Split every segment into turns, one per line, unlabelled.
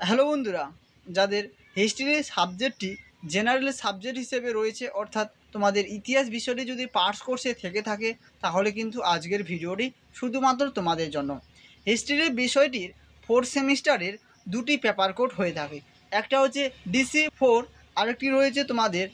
Hello বন্ধুরা, যাদের history সাবজেক্টটি general subject হিসেবে রয়েছে, অর্থাৎ তোমাদের ইতিহাস বিষয়টি যদি পাস কোর্সে থেকে থাকে, তাহলে কিন্তু আজকের ভিডিওটি শুধুমাত্র তোমাদের জন্য। হিস্ট্রি বিষয়টির ফোর্থ সেমিস্টারের দুটি পেপার কোড হয়ে থাকে। একটা হচ্ছে DC4, আরেকটি রয়েছে তোমাদের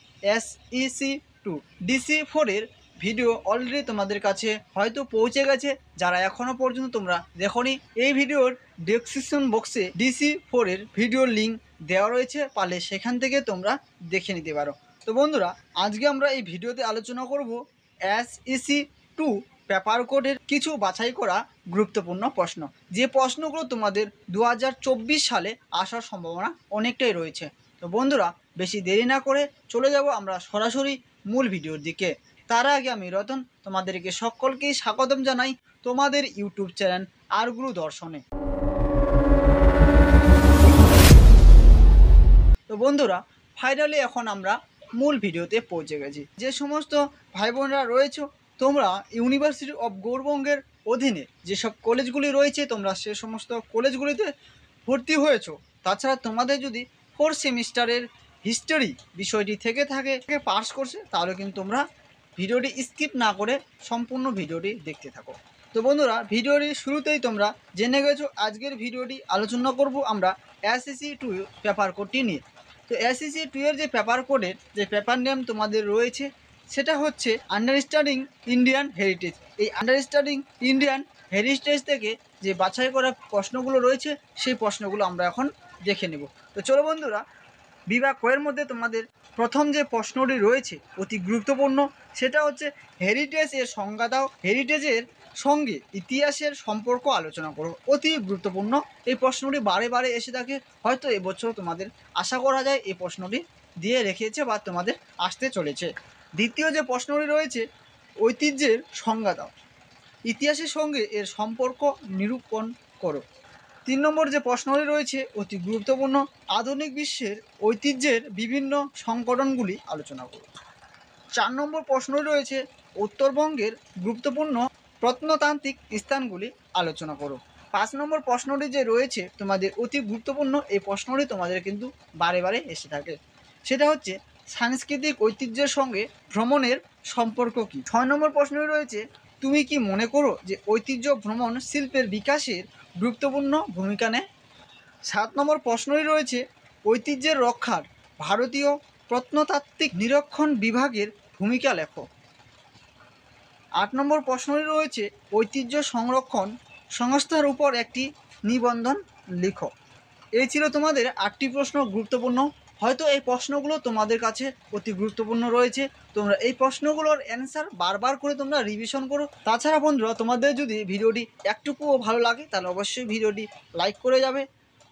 SEC2। DC4-এর ভিডিও অলরেডি তোমাদের কাছে হয়তো পৌঁছে গেছে। যারা এখনও পর্যন্ত তোমরা দেখোনি, এই ভিডিওর ডেসক্রিপশন বক্সে DC4-এর ভিডিওর লিঙ্ক দেওয়া রয়েছে, পারলে সেখান থেকে তোমরা দেখে নিতে পারো। তো বন্ধুরা, আজকে আমরা এই ভিডিওতে আলোচনা করব SEC2 পেপার কোডের কিছু বাছাই করা গুরুত্বপূর্ণ প্রশ্ন, যে প্রশ্নগুলো তোমাদের 2024 সালে আসার সম্ভাবনা অনেকটাই রয়েছে। তো বন্ধুরা, বেশি দেরি না করে চলে যাব আমরা সরাসরি মূল ভিডিওর দিকে। তার আগে আমি রতন তোমাদেরকে সকলকেই স্বাগতম জানাই তোমাদের ইউটিউব চ্যানেল আরগুরু দর্শনে। তো বন্ধুরা, ফাইনালি এখন আমরা মূল ভিডিওতে পৌঁছে গেছি। যে সমস্ত ভাই বোনরা রয়েছে, তোমরা ইউনিভার্সিটি অফ গৌড়বঙ্গের অধীনে যেসব কলেজগুলি রয়েছে, তোমরা সে সমস্ত কলেজগুলিতে ভর্তি হয়েছো। তাছাড়া তোমাদের যদি ফোর্থ সেমিস্টারের হিস্টোরি বিষয়টি থেকে থাকে পাস করছে, তাহলে কিন্তু তোমরা ভিডিওটি স্কিপ না করে সম্পূর্ণ ভিডিওটি দেখতে থাকো। তো বন্ধুরা, ভিডিওটির শুরুতেই তোমরা জেনে গেছো আজকের ভিডিওটি আলোচনা করব আমরা SEC2 পেপার কোডটি নিয়ে। তো SEC2 এর যে পেপার কোডের যে পেপার নেম তোমাদের রয়েছে, সেটা হচ্ছে আন্ডারস্ট্যান্ডিং ইন্ডিয়ান হেরিটেজ। এই আন্ডারস্ট্যান্ডিং ইন্ডিয়ান হেরিটেজ থেকে যে বাছাই করা প্রশ্নগুলো রয়েছে, সেই প্রশ্নগুলো আমরা এখন দেখে নেব। তো চলো বন্ধুরা, বিভাগ কয়ের মধ্যে তোমাদের প্রথম যে প্রশ্নটি রয়েছে অতি গুরুত্বপূর্ণ, সেটা হচ্ছে হেরিটেজ এর সংজ্ঞা দাও, হেরিটেজের সঙ্গে ইতিহাসের সম্পর্ক আলোচনা করো। অতি গুরুত্বপূর্ণ এই প্রশ্নটি বারে বারে এসে থাকে, হয়তো এবছর তোমাদের আশা করা যায় এই প্রশ্নটি দিয়ে রেখেছে বা তোমাদের আসতে চলেছে। দ্বিতীয় যে প্রশ্নটি রয়েছে, ঐতিহ্যের সংজ্ঞা দাও, ইতিহাসের সঙ্গে এর সম্পর্ক নিরূপণ করো। 3 নম্বর যে প্রশ্নটি রয়েছে অতি গুরুত্বপূর্ণ, আধুনিক বিশ্বের ঐতিহ্যের বিভিন্ন সংগঠনগুলি আলোচনা করো। 4 নম্বর প্রশ্নটি রয়েছে উত্তরবঙ্গের গুরুত্বপূর্ণ প্রত্নতান্ত্রিক স্থানগুলি আলোচনা করো। 5 নম্বর প্রশ্নটি যে রয়েছে তোমাদের অতি গুরুত্বপূর্ণ, এই প্রশ্নটি তোমাদের কিন্তু বারে বারে এসে থাকে, সেটা হচ্ছে সাংস্কৃতিক ঐতিহ্যের সঙ্গে ভ্রমণের সম্পর্ক কী। 6 নম্বর প্রশ্নটি রয়েছে, তুমি কি মনে করো যে ঐতিহ্য ভ্রমণ শিল্পের বিকাশের গুরুত্বপূর্ণ ভূমিকা নেয়? 7 নম্বর প্রশ্নটি রয়েছে, ঐতিহ্যের রক্ষার ভারতীয় প্রত্নতাত্ত্বিক নিরীক্ষণ বিভাগের ভূমিকা লেখো। 8 নম্বর প্রশ্নটি রয়েছে, ঐতিহ্য সংরক্ষণ সংস্থার উপর একটি নিবন্ধন লিখো। এই ছিল তোমাদের 8টি প্রশ্ন গুরুত্বপূর্ণ। হয়তো এই প্রশ্নগুলো তোমাদের কাছে অতি গুরুত্বপূর্ণ রয়েছে, তোমরা এই প্রশ্নগুলোর অ্যান্সার বারবার করে তোমরা রিভিশন করো। তাছাড়া বন্ধুরা, তোমাদের যদি ভিডিওটি একটুকুও ভালো লাগে, তাহলে অবশ্যই ভিডিওটি লাইক করে যাবে।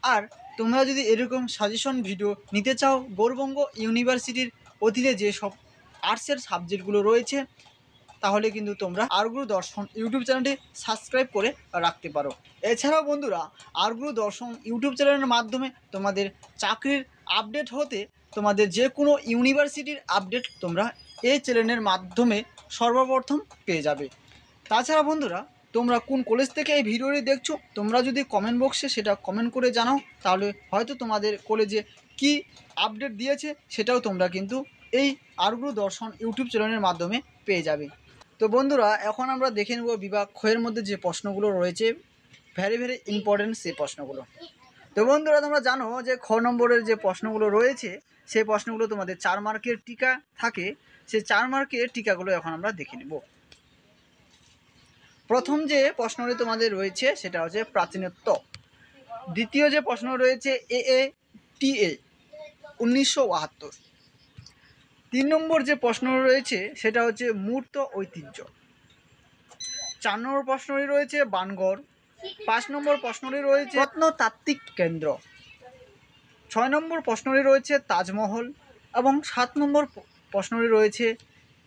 আর তোমরা যদি এরকম সাজেশন ভিডিও নিতে চাও গৌড়বঙ্গ ইউনিভার্সিটির অধীনে যে সব আর্টসের সাবজেক্টগুলো রয়েছে, তাহলে কিন্তু তোমরা আরগুরু দর্শন ইউটিউব চ্যানেলটি সাবস্ক্রাইব করে রাখতে পারো। এছাড়াও বন্ধুরা, আরগুরু দর্শন ইউটিউব চ্যানেলের মাধ্যমে তোমাদের চাকরির আপডেট হতে, তোমাদের যে কোনো ইউনিভার্সিটির আপডেট তোমরা এই চ্যানেলের মাধ্যমে সর্বপ্রথম পেয়ে যাবে। তাছাড়া বন্ধুরা, তোমরা কোন কলেজ থেকে এই ভিডিওটি দেখছো, তোমরা যদি কমেন্ট বক্সে সেটা কমেন্ট করে জানাও, তাহলে হয়তো তোমাদের কলেজে কি আপডেট দিয়েছে সেটাও তোমরা কিন্তু এই আরগুরু দর্শন ইউটিউব চ্যানেলের মাধ্যমে পেয়ে যাবে। তো বন্ধুরা, এখন আমরা দেখে নেব বিভাগ ক্ষয়ের মধ্যে যে প্রশ্নগুলো রয়েছে, ভেরি ভেরি ইম্পর্টেন্ট সেই প্রশ্নগুলো। তো বন্ধুরা, তোমরা জানো যে খ নম্বরের যে প্রশ্নগুলো রয়েছে, সেই প্রশ্নগুলো তোমাদের 4 মার্কের টিকা থাকে। সেই 4 মার্কের টিকাগুলো এখন আমরা দেখে নেব। প্রথম যে প্রশ্নটি তোমাদের রয়েছে সেটা হচ্ছে প্রাচীনত্ব। দ্বিতীয় যে প্রশ্ন রয়েছে AATA 1972। 3 নম্বর যে প্রশ্ন রয়েছে সেটা হচ্ছে মূর্ত ঐতিহ্য। 4 নম্বর প্রশ্নটি রয়েছে বানগড়। 5 নম্বর প্রশ্নটি রয়েছে প্রত্নতাত্ত্বিক কেন্দ্র। 6 নম্বর প্রশ্নটি রয়েছে তাজমহল এবং 7 নম্বর প্রশ্নটি রয়েছে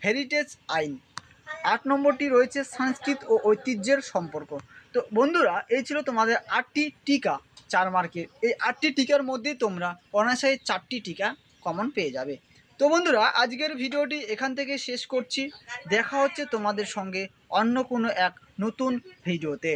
হেরিটেজ আইন। 8 নম্বরটি রয়েছে সংস্কৃত ও ঐতিহ্যের সম্পর্ক। তো বন্ধুরা, এই ছিল তোমাদের 8টি টিকা 4 মার্কের। এই 8টি টিকার মধ্যে তোমরা অনায়াসে 4টি টিকা কমন পেয়ে যাবে। তো বন্ধুরা, আজকের ভিডিওটি এখান থেকে শেষ করছি। দেখা হচ্ছে তোমাদের সঙ্গে অন্য কোনো এক নতুন ভিডিওতে।